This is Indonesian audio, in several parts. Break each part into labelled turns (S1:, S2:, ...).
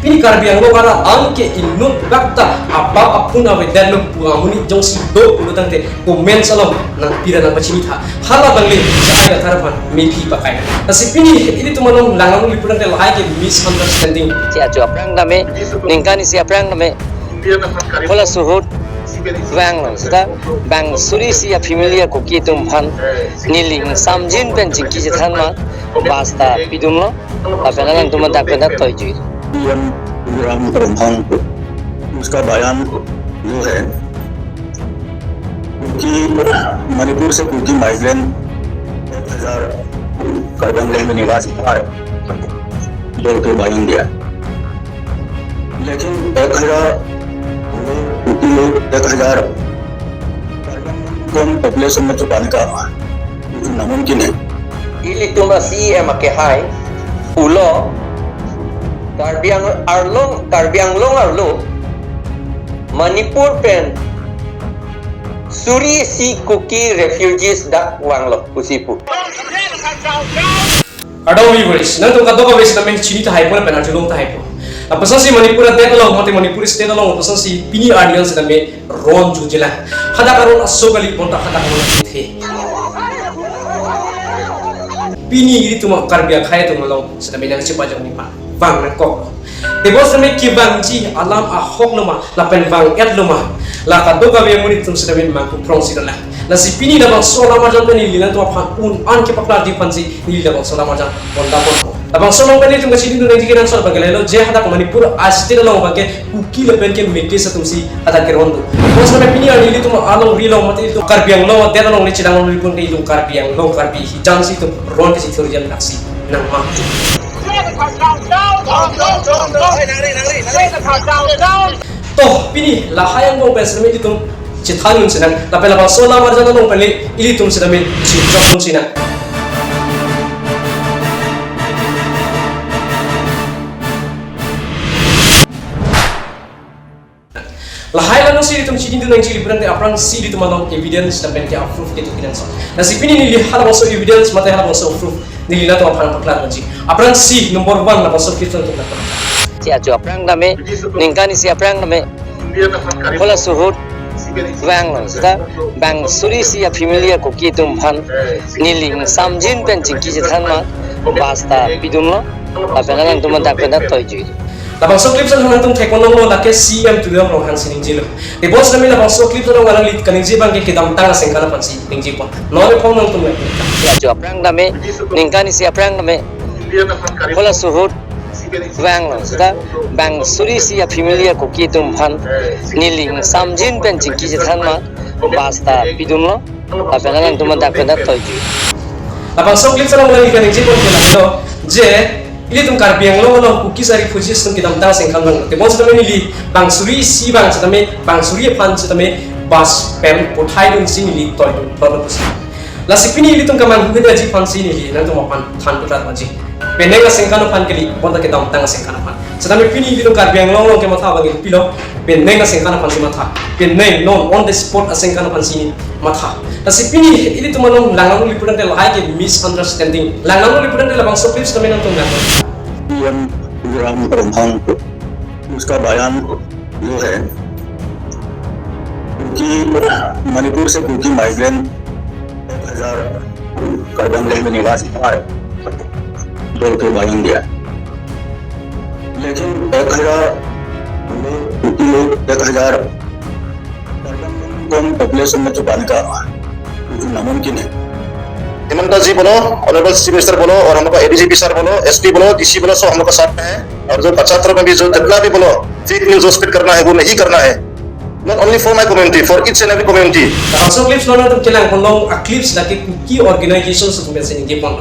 S1: pini karbiang lo kara angke inut bakta apa apun awe dan lo puamuni jong si do ulutang te komen salam nang pira nang pacimita hala bangli sa ay harapan mepi pakai kasi pini ini tu manong langang lipunan te lahai ke misunderstanding
S2: si ajo aprang name ningkani si aprang name wala suhut bang lo sta bang suri si a familia ko ki tum phan niling samjin pen jingki je than ma basta pidum lo apena nang tum da pena toy ji
S3: Ram ब्रह्मांड उसका बयान जो है कि मणिपुर से cookie migraine 1000 करदंगले में निवासी है बोल के बयान दिया लेकिन 1000 कुकी लोग 1000 कम पॉपुलेशन में छुपाने का नामुमकिन है
S2: ili tumba si emake hai ulo Karbiang long arlo Manipur pen Suri si Kuki refugees dak wanglo usipu
S1: Adaw viewers nang tong kadto ka wes namin chini ta hypo na penalty ta hypo apasan si Manipur at along mate Manipur state along apasan si pini audience namin ron jujila hada karon aso gali ponta hada karon the pini iri tuma karbiang khaya tuma long sa namin nang sipa jang ni pa bang na kok Tebos na may kibangji alam ahok luma lapen bang et luma la kadto ka we munit tum sa namin mangku prong sila na si pini na bang sola majang ni lilan to aphan un an ke pakla di pansi ni la bang sola majang bonda bon abang sola kan tum kasi dindu nang jikiran sol bagalelo je hada ko Manipur astir long bage kuki lepen ke meke sa tum si hada kerondo bos na pini ani tum along rilo mate itu karbiang lo te long ni chidang lo pun ke itu karbiang lo karbi hijang si tu ron ke si thorian taksi nang ma Toh pini lahayang gong pes namin itong cithanun sinang tapi labang sola marjana nong pali ilitum sinamin cithanun sinang lahai lang si itong chidin nang chili berante aprang si dito manong evidence na ben ke approve ke tukinan so na si pini nili halabang so evidence mate halabang so proof nili na to apang paklat manji aprang si number 1 na pasok kita untuk nakon
S2: si ajo aprang name ningkani si aprang name wala suhut bang lo sta bang suri si a familia ko ki tum phan niling samjin pen jingki je than ma basta pidum lo apena nang tum da pena toy ji
S1: labang so clip sa nang tum thekonong lo lake CM to them long han sining jilo e boss nami labang so clip sa nang alang lit kaning jibang ke kidam tanga sengkana pansi ning jipon no le phone nang tum le
S2: si ajo aprang name ningkani si aprang name wala suhut bang lo sta bang suri si a familia ko ki tum phan niling samjin pen jingki je than ma basta pidum lo apena nang tum da pena toy ji
S1: labang so clip sa nang alang kaning jipon ke lalo je ili tum karbiang lo lo kuki sari fuji tum kidam tanga sengkana nang te boss nami nili bang suri si bang satame bang suri phan satame bas pem pothai dun sing li toy dun polo pusi la sipini ili tum kaman huda ji phan si nili nang tum apan than putat maji penega sengkana phan keli bonda ke dam tanga sengkana phan satame pini ili tum karbiang lo ke matha bangi pilo penega sengkana phan si matha peneng non on the spot sengkana phan si matha la sipini ili tum manong langang lipunan te lahai ke misunderstanding langang lipunan te labang so clips kami nang tum nakon
S3: Ram ब्रह्मांड उसका बयान जो है कि मणिपुर से cookie migraine 1000 करदंगले में निवासी है बोल के बयान दिया लेकिन 1000 कुकी लोग 1000 कम पॉपुलेशन में छुपाने का नामुमकिन है
S4: हिमंता जी बोलो, ऑनरेबल चीफ मिनिस्टर बोलो और हम लोग का एडीजीपी सर बोलो, एसपी बोलो, डीसी बोलो, सब हम लोग का साथ में है और जो 75 में भी जो जितना भी बोलो फेक न्यूज जो स्प्रेड करना है वो नहीं करना है not only for my community, for each and every community.
S1: So clips lo na tum kelang kolong a clips la ke kuki organizations tu bensin ngi pon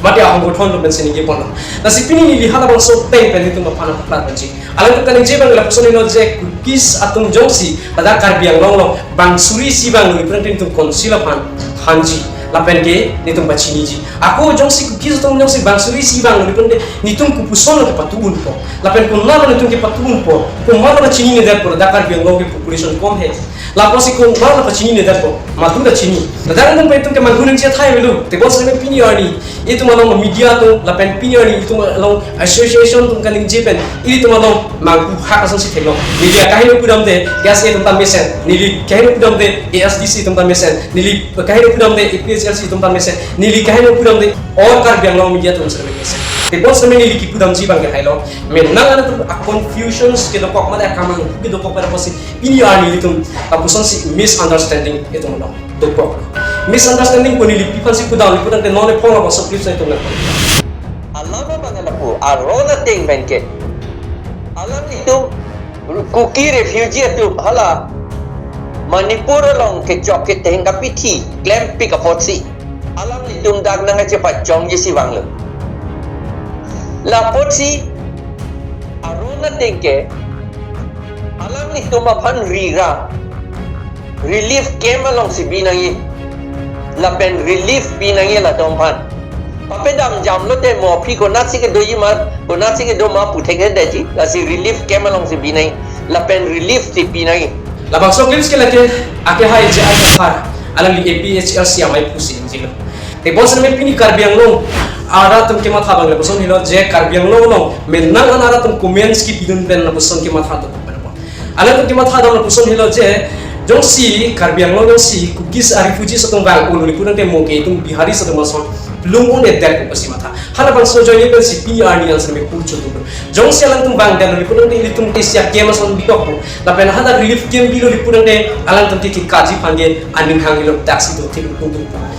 S1: mati a hongo thon tu bensin ngi pon na sipini ni li hala bang so peng pen tu ma pana plat banji alang tu kaning je bang la person no je cookies atum jongsi pada karbiang long long bang suri si bang ni prentin tu konsila pan hanji lapen ke ni tum bachini ji aku jongsi cookies tum jongsi bang suri si bang ni prentin ni tum kupuson ke patun po lapen kun na ni tum ke patun po kun ma na chini ni der por da karbiang long ke population kom hai lapo si kun ma na chini ni der po matu da chini da dan tum pe tum ke mangun je thai velu te bos me pini ani itu malong media tu lapen pinyani itu malong association tu kaning jepen itu malong mangku hak asal si thelo media kahino kudam de gas e tumta mesen nili kahino kudam de ASDC tumta mesen nili kahino kudam de EPHLC tumta mesen nili kahino kudam de और Karbiang Long media tu serba mesen te bos na nili ki kudam jibang ke hailo men nang ana tu confusions ke do kok mada kamang ke do kok pada posi ini ani itu tapuson si misunderstanding itu malong do kok misunderstanding ko nili pipan si kudam liputan te none ponga ko subscription itu na
S2: Alama mangalapu arona ting benke. Alam itu kuki refugee tu hala Manipur long ke chok ke tehengka pithi claim pick up si. Alam itu dag nang cepat jong jisi wanglo. La potsi arona ting ke alam itu mapan rira relief came along si binangi lapen relief binangi la dompan papedam jamlo te mo phi ko nasi ke doyi ma ko nasi ke do ma puthe ke daji la si relief came along si binangi lapen relief si binangi
S1: labang so clips ke lake ake hai je ai thar alang li APHLC amai pusi jilo te bos na me pini Karbiang Long ara tum ke matha bang le boson hilo je Karbiang Long long menang ara tum comments ki bidun pen na boson ke matha to ala tum ke matha dam na boson hilo je jong si Karbiang Long jong si kugis a refugee satong bang ululi punan te mo ke tum bihari satong mason lungun e der ko pasi matha hala bang so joy ne si PR ni answer me purcho tu jong si alang tum bang der li punan te li tum isya ke mason bidok la pen hada relief kem bilo li punan te alang tum ki kaji pange aning hangilo taxi do ti tum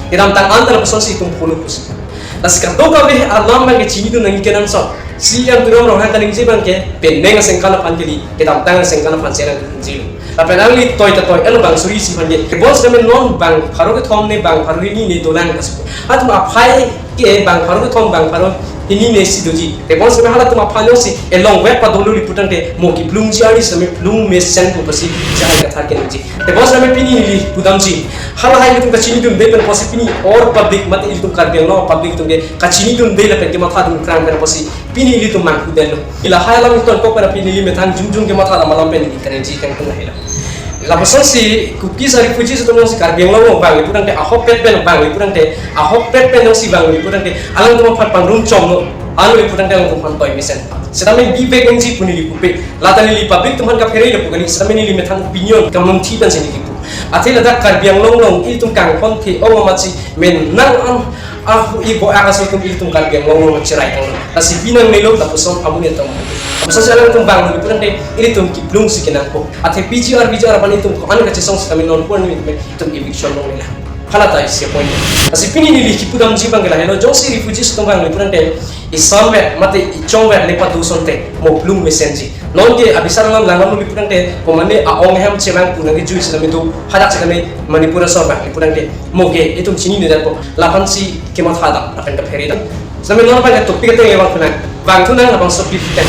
S1: idam tang antar person si tum pulu pus las ka do ka be alam bang ke chini tu nang kenan so si yang tu ro han kaning ji bang ke peneng sengkana pantili idam tang sengkana pansera ji la pen ali toy elo bang suri si pange ke bos de non bang kharo ke thom ne bang kharo ni ne dolan kas atma phai ke bang kharo ke thom bang kharo ini ne si doji te bos me hala tuma phanyo si elong web pa dolu liputan te mo ki blung ji ari same blung me sen ko pasi jai ka thar ke ji te bos me pini li budam ji hala hai tum ka chini dum de pen pasi pini or public mat il tum kar de no public tum de ka chini dum de la pen ke matha dum kran pen pasi pini li tum man ku de lo ila hai lam ton ko para pini li me than jum jum ke matha la malam pen ni kare ji kan kun hela la boson si kuki sari fuji sa tum si Karbiang Long bang liputan te ahok pet pen bang liputan te ahok pet pen si bang liputan te alang tum pat pang rum chom no anu liputan te alang tum pan toy misen sedame bi be geng ji puni li pupe latani li public tum han ka phere le pugani sedame ni li me thang opinion kam nom thi tan se ni ki athela da Karbiang Long il tum kang kon the o ma chi men nang an aku ibo aga so tum il tum Karbiang Long chirai tang asi binang ne lo tapuson amune tam tapuson salang tum bang liputan te ili tum ki blung si kenang ko athe PGR pan itu ko an ka chesong sa kami non pon ni me tum eviction long nila hala ta isi point asi pini ni li ki pudam jibang gela hello jong si refugees tum bang liputan te isambe mate ichong ver lepa duson te mo blung mesenji non ge abisar lam langam liputan te ko mane a ong hem chelang punang ge juis na me tu hadak sa kami manipura so bang liputan te mo ge itum chini ni ko lapan si ke mat hada akan ka pherida sa me non pa ga topik teewang tunan bang tunan abang so pilitan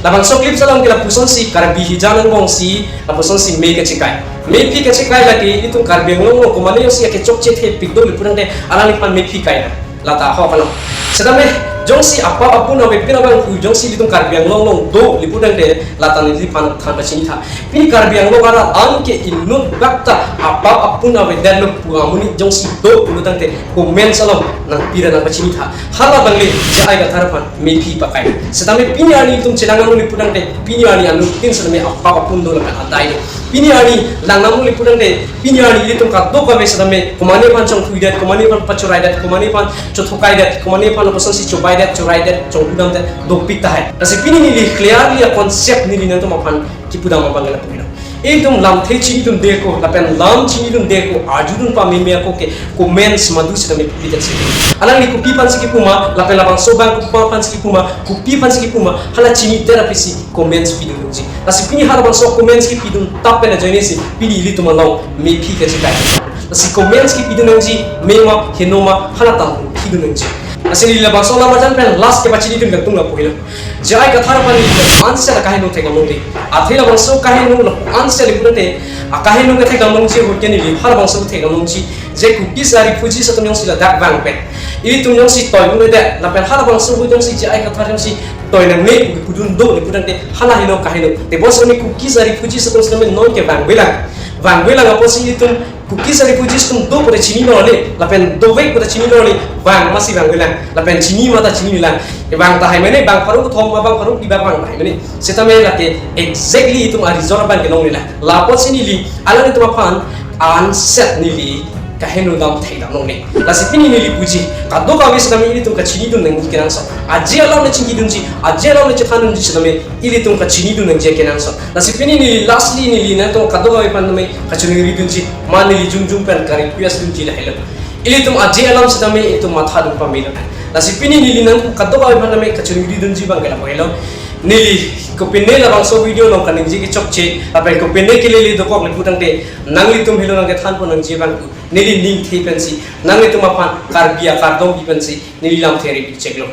S1: labang so clip salam kila puson si Karbi hijanan gong si puson si me ke cikai me pi ke cikai lagi itu Karbiang Long ko mane yo si ke chok chet he pik do lipunan de ala lipan me pi kai na lata ho kalo sedame jong si apa apun awe pina bang ku jong si litung Karbiang Long do lipunan de lata ni lipan than bachini tha pi Karbiang Long ara an ke innun bakta apa apun awe dan pu amuni jong si do lipunan de ko men salam nang pira na bachini tha hala bangli jai ga tharapan me pi pakai sedame pini ani tum celangan lipunan de pini ani anu tin sedame apa apun do la adai pini ani langnam lipunan de pini ani litung ka do ka me sedame kumani pan chong tuidat kumani pan pachurai dat kumani pan chothokai dat kumani pan poson si chobai dat churai dat chong pudam dat do pita hai kasi pini ni li clearly a concept ni li nanto mapan ki pudam mabangala pina एकदम lam the chi dum de ko lapen lam chi dum de ko ajudun pa me ko ke comments madu se me pita se alang ni ko pipan se ki puma lapen labang sobang ko pan se ki puma ko pipan se ki puma hala chini therapy si comments pidun ji asi pini hala bang so comments ki pidun tapen na joine si pini li tuma law me pi ke se kai asi comments ki pidun ji me ma henoma hala ta pidun ji asli labang so la majan pen last ke bachini dum gatung la pohila jai ka thar pani answer kahe no thega mongti athila bang so kahe no answer lipunate a kahe no ke thega mongchi hoke ni li har bang so thega mongchi je kuki sari fuji sa tum yong sila dak bang pe ili tum yong si toy no de la pen har bang so yong si jai ka thar yong si toy na me kudun do lipunate hala hino kahe no te bos ni kuki sari fuji sa tum non ke bang belang apo si itum kuki sari pujis tum do pada cini nole lapen do wek pada cini nole bang masih bang bilang lapen cini mata cini bilang bang tahai mana bang parung thom bang parung di bang tahai mana seta me lake exactly itu Arizona bang kenong nila lapot sini li alang itu mapan unset nili kahenu dam thai dam nong ne lasi pini nili puji kado kawe sedami ini tum kacini dun nang kenang so aje alam na chingi dun ji aje alam na chakhan dun ji sedami ini tum kacini dun nang je kenang so lasi pini nili lastly nili na to kado kawe pan nami kacini dun ji man nili jum jum pen kari pias dun ji la helo ini tum aje alam sedami itu matha dun pamilo lasi pini nili nang kado kawe pan nami kacini dun ji bang kala helo nili kopine la bang so video nong kaning ji ki chokche apai kopine ke lili do kok le putang te nangli tum hilo nang ke than pon nang ji bang nili ning thei pensi nangli tum apan karbia kardong bi pensi nili lam theri bi cheklo